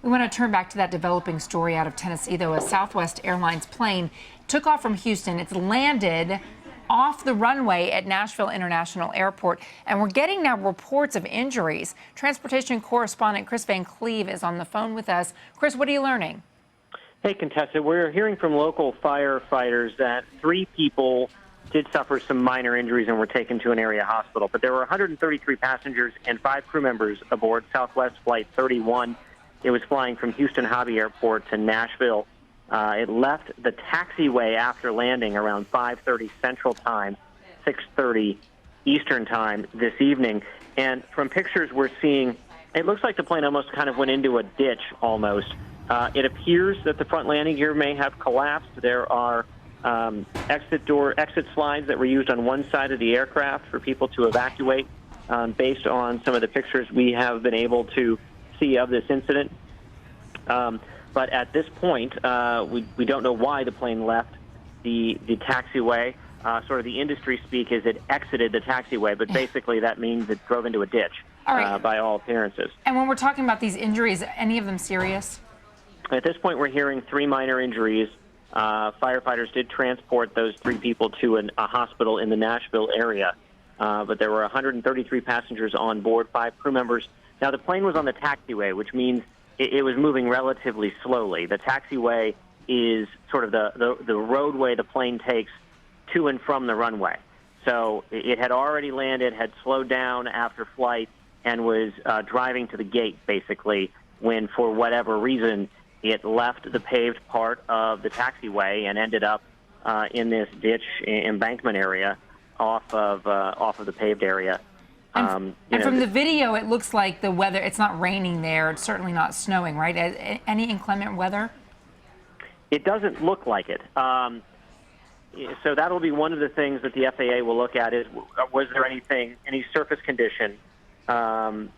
We want to turn back to that developing story out of Tennessee, though. A Southwest Airlines plane took off from Houston. It's landed off the runway at Nashville International Airport, and we're getting now reports of injuries. Transportation correspondent Kris Van Cleave is on the phone with us. Kris, what are you learning? Hey, Contessa, we're hearing from local firefighters that 3 people did suffer some minor injuries and were taken to an area hospital. But there were 133 passengers and 5 crew members aboard Southwest Flight 31. It was flying from Houston Hobby Airport to Nashville. It left the taxiway after landing around 5:30 Central Time, 6:30 Eastern Time this evening. And from pictures we're seeing, it looks like the plane almost kind of went into a ditch almost. It appears that the front landing gear may have collapsed. There are exit slides that were used on one side of the aircraft for people to evacuate. Based on some of the pictures we have been able to see of this incident. But at this point, we don't know why the plane left the taxiway. Sort of the industry speak is it exited the taxiway, but basically that means it drove into a ditch, by all appearances. And when we're talking about these injuries, any of them serious? At this point, we're hearing 3 minor injuries. Firefighters did transport those 3 people to a hospital in the Nashville area, but there were 133 passengers on board, 5 crew members. Now, the plane was on the taxiway, which means it was moving relatively slowly. The taxiway is sort of the roadway the plane takes to and from the runway. So it had already landed, had slowed down after flight, and was driving to the gate, basically, when, for whatever reason, it left the paved part of the taxiway and ended up in this ditch embankment area off of the paved area. And from the video, it looks like the weather, it's not raining there. It's certainly not snowing, right? Any inclement weather? It doesn't look like it. So that'll be one of the things that the FAA will look at is, was there any surface condition that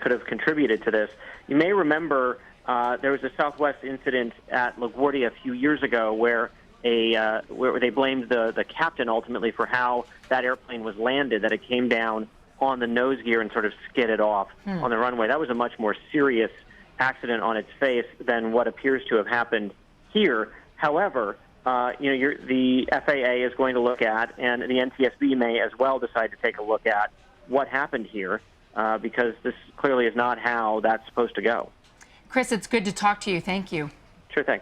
could have contributed to this? You may remember there was a Southwest incident at LaGuardia a few years ago where they blamed the captain ultimately for how that airplane was landed, that it came down on the nose gear and sort of skidded off on the runway. That was a much more serious accident on its face than what appears to have happened here. However, the FAA is going to look at, and the NTSB may as well decide to take a look at what happened here, because this clearly is not how that's supposed to go. Kris, it's good to talk to you. Thank you. Sure thing.